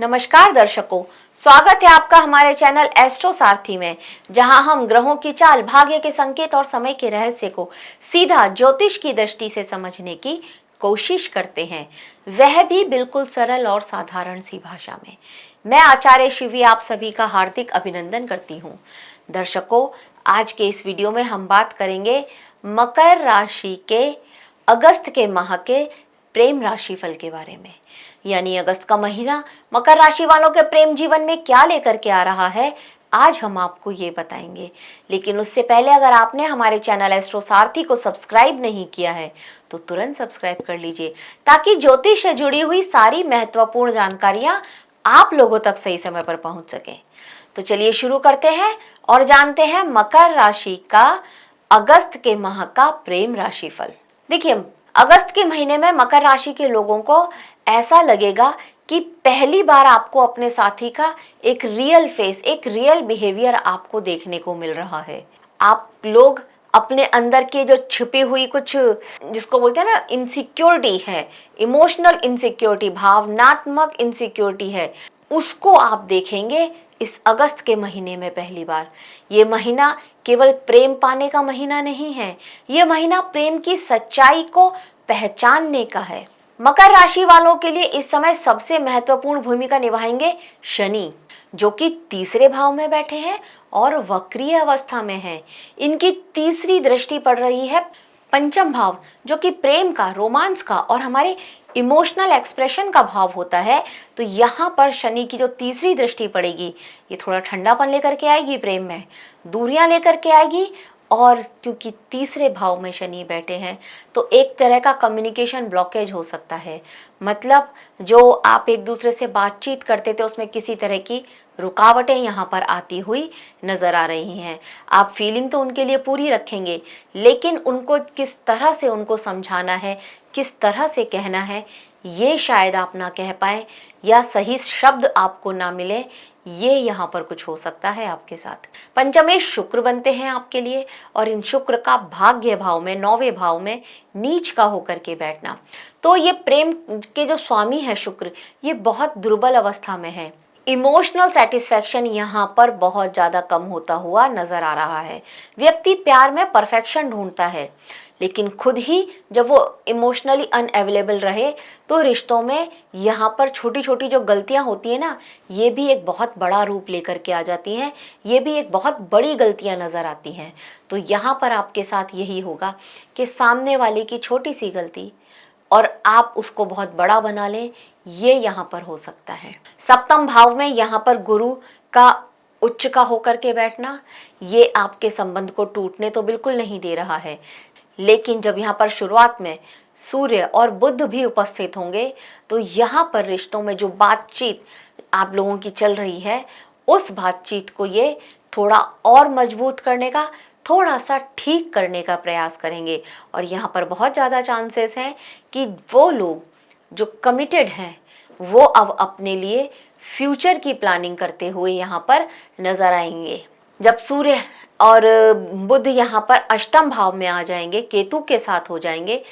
नमस्कार दर्शकों, स्वागत है आपका हमारे चैनल एस्ट्रो सारथी में, जहां हम ग्रहों की चाल, भाग्य के संकेत और समय के रहस्य को सीधा ज्योतिष की दृष्टि से समझने की कोशिश करते हैं, वह भी बिल्कुल सरल और साधारण सी भाषा में। मैं आचार्य शिवी आप सभी का हार्दिक अभिनंदन करती हूँ। दर्शकों, आज के इस वीडियो में हम बात करेंगे मकर राशि के अगस्त के माह के प्रेम राशि फल के बारे में। यानी अगस्त का महीना मकर राशि वालों के प्रेम जीवन में क्या लेकर के आ रहा है, आज हम आपको ये बताएंगे। लेकिन उससे पहले अगर आपने हमारे चैनल एस्ट्रो सारथी को सब्सक्राइब नहीं किया है तो तुरंत सब्सक्राइब कर लीजिए, ताकि ज्योतिष से जुड़ी हुई सारी महत्वपूर्ण जानकारियां आप लोगों तक सही समय पर पहुंच सके। तो चलिए शुरू करते हैं और जानते हैं मकर राशि का अगस्त के माह का प्रेम राशि फल। देखिए, अगस्त के महीने में मकर राशि के लोगों को ऐसा लगेगा कि पहली बार आपको अपने साथी का एक रियल फेस, एक रियल बिहेवियर आपको देखने को मिल रहा है। आप लोग अपने अंदर के जो छिपी हुई कुछ, जिसको बोलते हैं ना, इनसिक्योरिटी है, इमोशनल इनसिक्योरिटी, भावनात्मक इनसिक्योरिटी है, उसको आप देखेंगे इस अगस्त के महीने में पहली बार। ये महीना केवल प्रेम पाने का महीना नहीं है, ये महीना प्रेम की सच्चाई को पहचानने का है। मकर राशि वालों के लिए इस समय सबसे महत्वपूर्ण भूमिका निभाएंगे शनि, जो कि तीसरे भाव में बैठे हैं और वक्रीय अवस्था में हैं। इनकी तीसरी दृष्टि पड़ रही है पंचम भाव, जो कि प्रेम का, रोमांस का और हमारे इमोशनल एक्सप्रेशन का भाव होता है। तो यहाँ पर शनि की जो तीसरी दृष्टि पड़ेगी, ये थोड़ा ठंडापन लेकर के आएगी, प्रेम में दूरियां लेकर के आएगी। और क्योंकि तीसरे भाव में शनि बैठे हैं तो एक तरह का कम्युनिकेशन ब्लॉकेज हो सकता है। मतलब जो आप एक दूसरे से बातचीत करते थे उसमें किसी तरह की रुकावटें यहाँ पर आती हुई नजर आ रही हैं। आप फीलिंग तो उनके लिए पूरी रखेंगे, लेकिन उनको किस तरह से उनको समझाना है, किस तरह से कहना है, ये शायद आप ना कह पाए, या सही शब्द आपको ना मिले। ये यहाँ पर कुछ हो सकता है आपके साथ। पंचमेश शुक्र बनते हैं आपके लिए, और इन शुक्र का भाग्य भाव में, 9वें भाव में नीच का होकर के बैठना, तो ये प्रेम के जो स्वामी है शुक्र, ये बहुत दुर्बल अवस्था में है। इमोशनल सेटिस्फैक्शन यहाँ पर बहुत ज़्यादा कम होता हुआ नजर आ रहा है। व्यक्ति प्यार में परफेक्शन ढूंढता है, लेकिन खुद ही जब वो इमोशनली अनअवेलेबल रहे तो रिश्तों में यहाँ पर छोटी छोटी जो गलतियाँ होती है ना, ये भी एक बहुत बड़ा रूप लेकर के आ जाती हैं, ये भी एक बहुत बड़ी गलतियाँ नज़र आती हैं। तो यहाँ पर आपके साथ यही होगा कि सामने वाले की छोटी सी गलती और आप उसको बहुत बड़ा बना लें, ये यहाँ पर हो सकता है। सप्तम भाव में यहाँ पर गुरु का उच्च का होकर के बैठना, ये आपके संबंध को टूटने तो बिल्कुल नहीं दे रहा है। लेकिन जब यहाँ पर शुरुआत में सूर्य और बुध भी उपस्थित होंगे तो यहाँ पर रिश्तों में जो बातचीत आप लोगों की चल रही है, उस बातचीत को ये थोड़ा और मजबूत करने का, थोड़ा सा ठीक करने का प्रयास करेंगे। और यहाँ पर बहुत ज़्यादा चांसेस हैं कि वो लोग जो कमिटेड हैं वो अब अपने लिए फ्यूचर की प्लानिंग करते हुए यहाँ पर नजर आएंगे। जब सूर्य और बुध यहाँ पर अष्टम भाव में आ जाएंगे, केतु के साथ हो जाएंगे,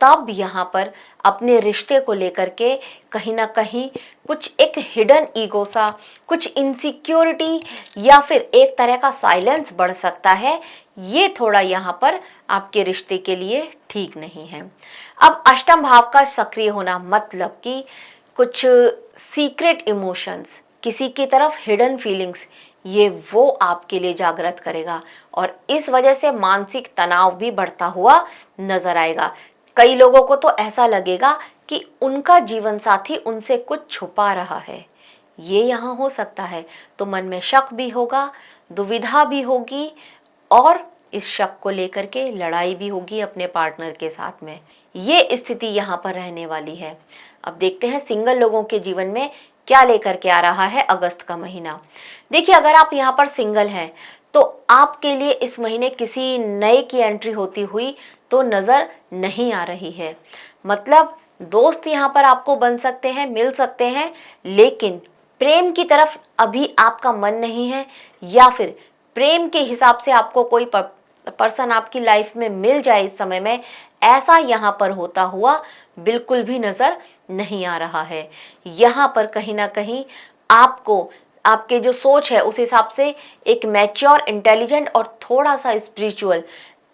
तब यहाँ पर अपने रिश्ते को लेकर के कहीं ना कहीं कुछ एक हिडन ईगो सा, कुछ इनसिक्योरिटी या फिर एक तरह का साइलेंस बढ़ सकता है। ये थोड़ा यहाँ पर आपके रिश्ते के लिए ठीक नहीं है। अब अष्टम भाव का सक्रिय होना मतलब कि कुछ सीक्रेट इमोशंस, किसी की तरफ हिडन फीलिंग्स, ये वो आपके लिए जागृत करेगा और इस वजह से मानसिक तनाव भी बढ़ता हुआ नजर आएगा। कई लोगों को तो ऐसा लगेगा कि उनका जीवन साथी उनसे कुछ छुपा रहा है, ये यहाँ हो सकता है। तो मन में शक भी होगा, दुविधा भी होगी और इस शक को लेकर के लड़ाई भी होगी अपने पार्टनर के साथ में। ये स्थिति यहाँ पर रहने वाली है। अब देखते हैं सिंगल लोगों के जीवन में क्या लेकर के आ रहा है अगस्त का महीना। देखिए, अगर आप यहाँ पर सिंगल हैं तो आपके लिए इस महीने किसी नए की एंट्री होती हुई तो नजर नहीं आ रही है। मतलब दोस्त यहाँ पर आपको बन सकते हैं, मिल सकते हैं, लेकिन प्रेम की तरफ अभी आपका मन नहीं है, या फिर प्रेम के हिसाब से आपको कोई पर्सन आपकी लाइफ में मिल जाए इस समय में, ऐसा यहाँ पर होता हुआ बिल्कुल भी नजर नहीं आ रहा है। यहाँ पर कहीं ना कहीं आपको आपके जो सोच है उस हिसाब से एक मैच्योर, इंटेलिजेंट और थोड़ा सा स्पिरिचुअल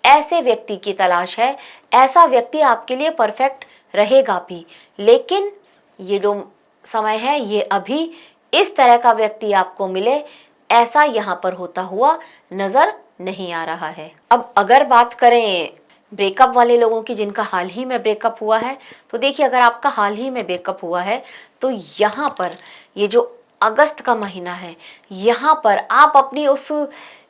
ऐसे व्यक्ति की तलाश है। ऐसा व्यक्ति आपके लिए परफेक्ट रहेगा भी, लेकिन ये जो समय है ये अभी इस तरह का व्यक्ति आपको मिले ऐसा यहाँ पर होता हुआ नजर नहीं आ रहा है। अब अगर बात करें ब्रेकअप वाले लोगों की जिनका हाल ही में ब्रेकअप हुआ है, तो देखिए अगर आपका हाल ही में ब्रेकअप हुआ है तो यहाँ पर ये जो अगस्त का महीना है, यहाँ पर आप अपनी उस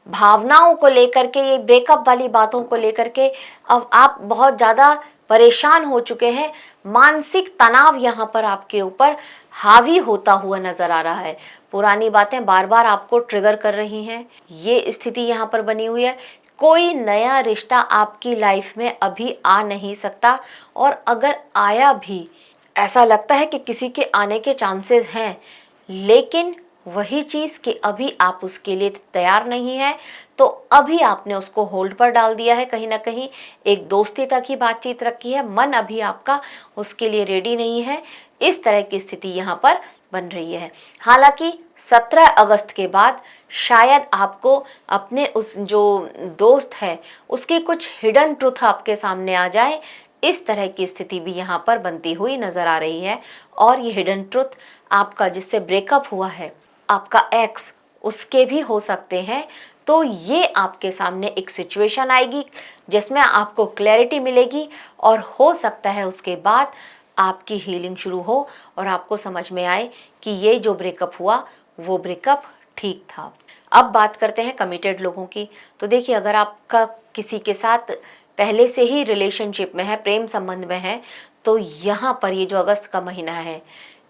भावनाओं को लेकर के, ये ब्रेकअप वाली बातों को लेकर के अब आप बहुत ज़्यादा परेशान हो चुके हैं। मानसिक तनाव यहाँ पर आपके ऊपर हावी होता हुआ नजर आ रहा है। पुरानी बातें बार बार आपको ट्रिगर कर रही हैं, ये स्थिति यहाँ पर बनी हुई है। कोई नया रिश्ता आपकी लाइफ में अभी आ नहीं सकता, और अगर आया भी ऐसा लगता है कि किसी के आने के चांसेस हैं, लेकिन वही चीज़ कि अभी आप उसके लिए तैयार नहीं है, तो अभी आपने उसको होल्ड पर डाल दिया है। कहीं ना कहीं एक दोस्ती तक ही बातचीत रखी है, मन अभी आपका उसके लिए रेडी नहीं है। इस तरह की स्थिति यहाँ पर बन रही है। हालांकि 17 अगस्त के बाद शायद आपको अपने उस जो दोस्त है उसकी कुछ हिडन ट्रुथ आपके सामने आ जाए, इस तरह की स्थिति भी यहाँ पर बनती हुई नजर आ रही है। और ये हिडन ट्रुथ आपका जिससे ब्रेकअप हुआ है, आपका एक्स, उसके भी हो सकते हैं। तो ये आपके सामने एक सिचुएशन आएगी जिसमें आपको क्लैरिटी मिलेगी, और हो सकता है उसके बाद आपकी हीलिंग शुरू हो और आपको समझ में आए कि ये जो ब्रेकअप हुआ वो ब्रेकअप ठीक था। अब बात करते हैं कमिटेड लोगों की। तो देखिए अगर आपका किसी के साथ पहले से ही रिलेशनशिप में है, प्रेम संबंध में है, तो यहाँ पर ये जो अगस्त का महीना है,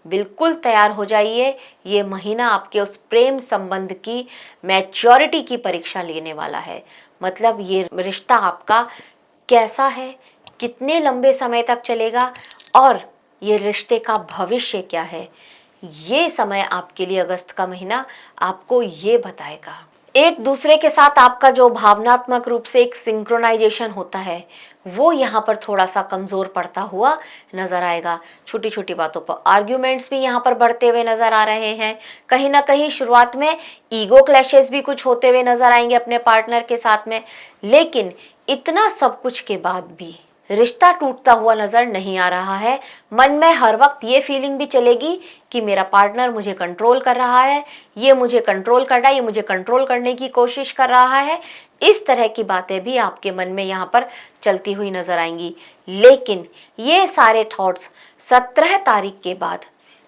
बिल्कुल तैयार हो जाइए। ये महीना आपके उस प्रेम संबंध की मैच्योरिटी की परीक्षा लेने वाला है। मतलब ये रिश्ता आपका कैसा है, कितने लंबे समय तक चलेगा, और ये रिश्ते का भविष्य क्या है, ये समय आपके लिए अगस्त का महीना आपको ये बताएगा। एक दूसरे के साथ आपका जो भावनात्मक रूप से एक सिंक्रोनाइजेशन होता है वो यहाँ पर थोड़ा सा कमज़ोर पड़ता हुआ नज़र आएगा। छोटी छोटी बातों पर आर्ग्यूमेंट्स भी यहाँ पर बढ़ते हुए नज़र आ रहे हैं। कहीं ना कहीं शुरुआत में ईगो क्लैशेस भी कुछ होते हुए नज़र आएंगे अपने पार्टनर के साथ में, लेकिन इतना सब कुछ के बाद भी रिश्ता टूटता हुआ नजर नहीं आ रहा है। मन में हर वक्त ये फीलिंग भी चलेगी कि मेरा पार्टनर मुझे कंट्रोल कर रहा है, ये मुझे कंट्रोल कर रहा है, ये मुझे कंट्रोल करने की कोशिश कर रहा है। इस तरह की बातें भी आपके मन में यहाँ पर चलती हुई नजर आएंगी। लेकिन ये सारे थॉट्स 17 तारीख के बाद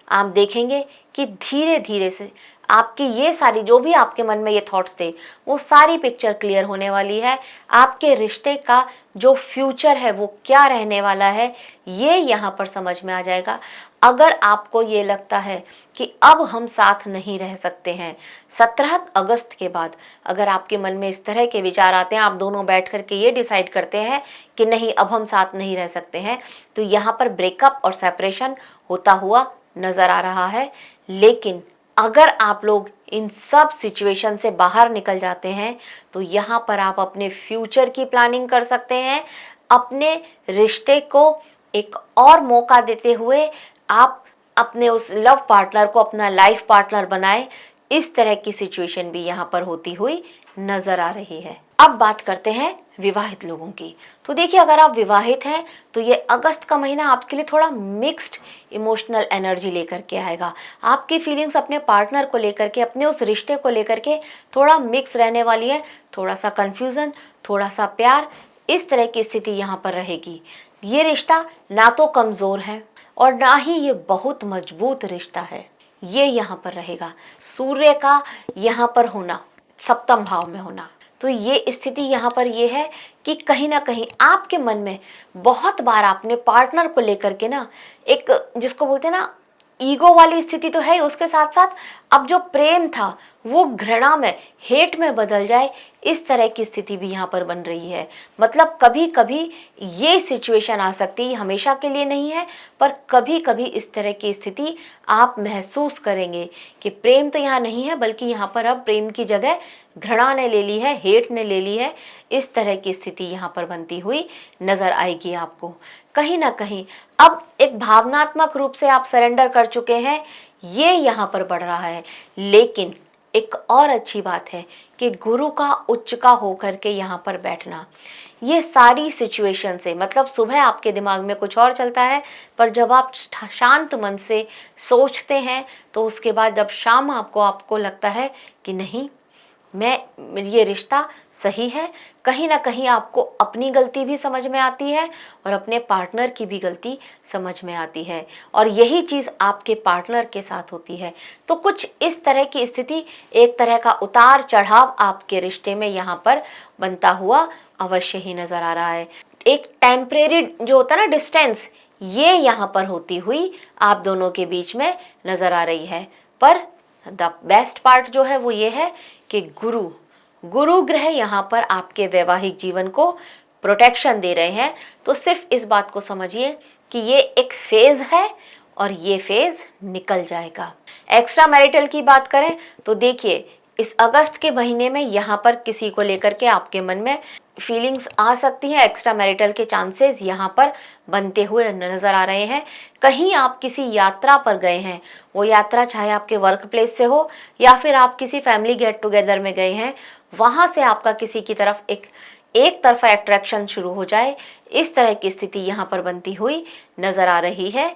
आप देखेंगे कि धीरे धीरे से आपकी ये सारी जो भी आपके मन में ये थॉट्स थे वो सारी पिक्चर क्लियर होने वाली है। आपके रिश्ते का जो फ्यूचर है वो क्या रहने वाला है ये यहाँ पर समझ में आ जाएगा। अगर आपको ये लगता है कि अब हम साथ नहीं रह सकते हैं, 17 अगस्त के बाद अगर आपके मन में इस तरह के विचार आते हैं, आप दोनों बैठ कर के ये डिसाइड करते हैं कि नहीं अब हम साथ नहीं रह सकते हैं, तो यहाँ पर ब्रेकअप और सेपरेशन होता हुआ नज़र आ रहा है। लेकिन अगर आप लोग इन सब सिचुएशन से बाहर निकल जाते हैं तो यहाँ पर आप अपने फ्यूचर की प्लानिंग कर सकते हैं। अपने रिश्ते को एक और मौका देते हुए आप अपने उस लव पार्टनर को अपना लाइफ पार्टनर बनाएं। इस तरह की सिचुएशन भी यहाँ पर होती हुई नजर आ रही है। अब बात करते हैं विवाहित लोगों की। तो देखिए अगर आप विवाहित हैं तो ये अगस्त का महीना आपके लिए थोड़ा मिक्स्ड इमोशनल एनर्जी लेकर के आएगा। आपकी फीलिंग्स अपने पार्टनर को लेकर के, अपने उस रिश्ते को लेकर के थोड़ा मिक्स रहने वाली है। थोड़ा सा कंफ्यूजन, थोड़ा सा प्यार, इस तरह की स्थिति यहाँ पर रहेगी। ये रिश्ता ना तो कमज़ोर है और ना ही ये बहुत मजबूत रिश्ता है, ये यहाँ पर रहेगा। सूर्य का यहाँ पर होना, सप्तम भाव में होना, तो ये स्थिति यहाँ पर ये है कि कहीं ना कहीं आपके मन में बहुत बार आपने पार्टनर को लेकर के ना एक जिसको बोलते हैं ना ईगो वाली स्थिति तो है, उसके साथ साथ अब जो प्रेम था वो घृणा में, हेट में बदल जाए, इस तरह की स्थिति भी यहाँ पर बन रही है। मतलब कभी कभी ये सिचुएशन आ सकती है, हमेशा के लिए नहीं है, पर कभी कभी इस तरह की स्थिति आप महसूस करेंगे कि प्रेम तो यहाँ नहीं है, बल्कि यहाँ पर अब प्रेम की जगह घृणा ने ले ली है, हेट ने ले ली है। इस तरह की स्थिति यहाँ पर बनती हुई नजर आएगी आपको। कहीं ना कहीं अब एक भावनात्मक रूप से आप सरेंडर कर चुके हैं, ये यहाँ पर बढ़ रहा है। लेकिन एक और अच्छी बात है कि गुरु का उच्च का होकर के यहाँ पर बैठना, ये सारी सिचुएशन से, मतलब सुबह आपके दिमाग में कुछ और चलता है, पर जब आप शांत मन से सोचते हैं तो उसके बाद जब शाम आपको लगता है कि नहीं, ये रिश्ता सही है, कहीं ना कहीं आपको अपनी गलती भी समझ में आती है और अपने पार्टनर की भी गलती समझ में आती है, और यही चीज़ आपके पार्टनर के साथ होती है। तो कुछ इस तरह की स्थिति, एक तरह का उतार चढ़ाव आपके रिश्ते में यहाँ पर बनता हुआ अवश्य ही नज़र आ रहा है। एक टेम्परेरी जो होता है ना डिस्टेंस, ये यहाँ पर होती हुई आप दोनों के बीच में नज़र आ रही है। पर द बेस्ट पार्ट जो है वो ये है कि गुरु ग्रह यहाँ पर आपके वैवाहिक जीवन को प्रोटेक्शन दे रहे हैं। तो सिर्फ इस बात को समझिए कि ये एक फेज है और ये फेज निकल जाएगा। एक्स्ट्रा मैरिटल की बात करें तो देखिए, इस अगस्त के महीने में यहाँ पर किसी को लेकर के आपके मन में फीलिंग्स आ सकती हैं। एक्स्ट्रा मैरिटल के चांसेस यहाँ पर बनते हुए नजर आ रहे हैं। कहीं आप किसी यात्रा पर गए हैं, वो यात्रा चाहे आपके वर्क प्लेस से हो या फिर आप किसी फैमिली गेट टुगेदर में गए हैं, वहाँ से आपका किसी की तरफ एक तरफा अट्रैक्शन शुरू हो जाए, इस तरह की स्थिति यहाँ पर बनती हुई नजर आ रही है।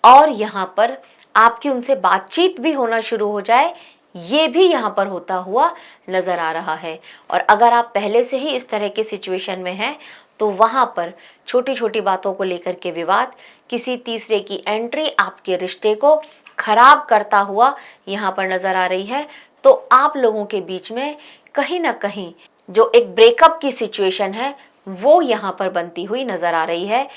और यहाँ पर आपकी उनसे बातचीत भी होना शुरू हो जाए, ये भी यहाँ पर होता हुआ नज़र आ रहा है। और अगर आप पहले से ही इस तरह के सिचुएशन में हैं तो वहाँ पर छोटी छोटी बातों को लेकर के विवाद, किसी तीसरे की एंट्री आपके रिश्ते को खराब करता हुआ यहाँ पर नज़र आ रही है। तो आप लोगों के बीच में कहीं ना कहीं जो एक ब्रेकअप की सिचुएशन है वो यहाँ पर बनती हुई नज़र आ रही है।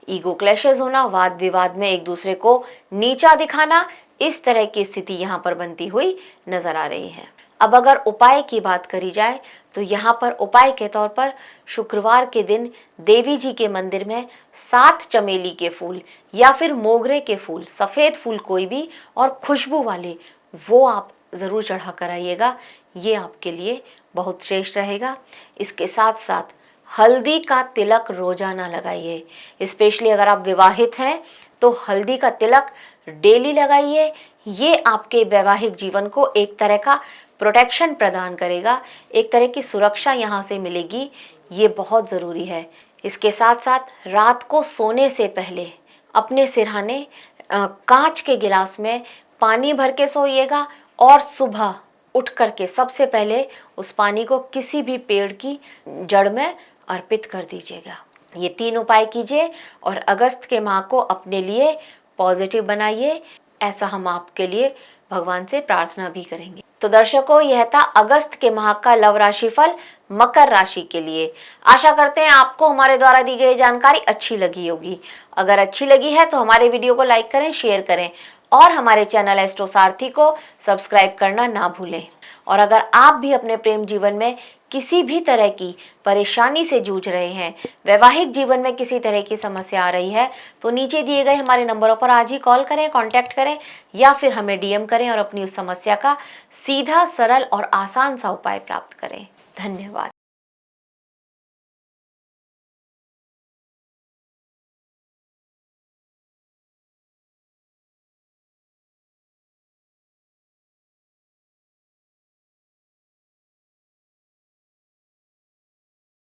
ईगो क्लैशेस होना, वाद विवाद में एक दूसरे को नीचा दिखाना, इस तरह की स्थिति यहाँ पर बनती हुई नजर आ रही है। अब अगर उपाय की बात करी जाए तो यहाँ पर उपाय के तौर पर शुक्रवार के दिन देवी जी के मंदिर में 7 चमेली के फूल या फिर मोगरे के फूल, सफ़ेद फूल कोई भी और खुशबू वाले, वो आप ज़रूर चढ़ा कर आइएगा। ये आपके लिए बहुत श्रेष्ठ रहेगा। इसके साथ साथ हल्दी का तिलक रोजाना लगाइए। स्पेशली अगर आप विवाहित हैं तो हल्दी का तिलक डेली लगाइए। ये आपके वैवाहिक जीवन को एक तरह का प्रोटेक्शन प्रदान करेगा, एक तरह की सुरक्षा यहाँ से मिलेगी, ये बहुत ज़रूरी है। इसके साथ साथ रात को सोने से पहले अपने सिरहाने कांच के गिलास में पानी भर के सोइएगा और सुबह उठ करके सबसे पहले उस पानी को किसी भी पेड़ की जड़ में अर्पित कर दीजिएगा। ये 3 उपाय कीजिए और अगस्त के माह को अपने लिए पॉजिटिव बनाइए, ऐसा हम आपके लिए भगवान से प्रार्थना भी करेंगे। तो दर्शकों, यह था अगस्त के माह का लव राशिफल मकर राशि के लिए। आशा करते हैं आपको हमारे द्वारा दी गई जानकारी अच्छी लगी होगी। अगर अच्छी लगी है तो हमारे वीडियो को लाइक करें, शेयर करें और हमारे चैनल एस्ट्रो सारथी को सब्सक्राइब करना ना भूलें। और अगर आप भी अपने प्रेम जीवन में किसी भी तरह की परेशानी से जूझ रहे हैं, वैवाहिक जीवन में किसी तरह की समस्या आ रही है, तो नीचे दिए गए हमारे नंबरों पर आज ही कॉल करें, कांटेक्ट करें या फिर हमें डीएम करें और अपनी उस समस्या का सीधा, सरल और आसान सा उपाय प्राप्त करें। धन्यवाद।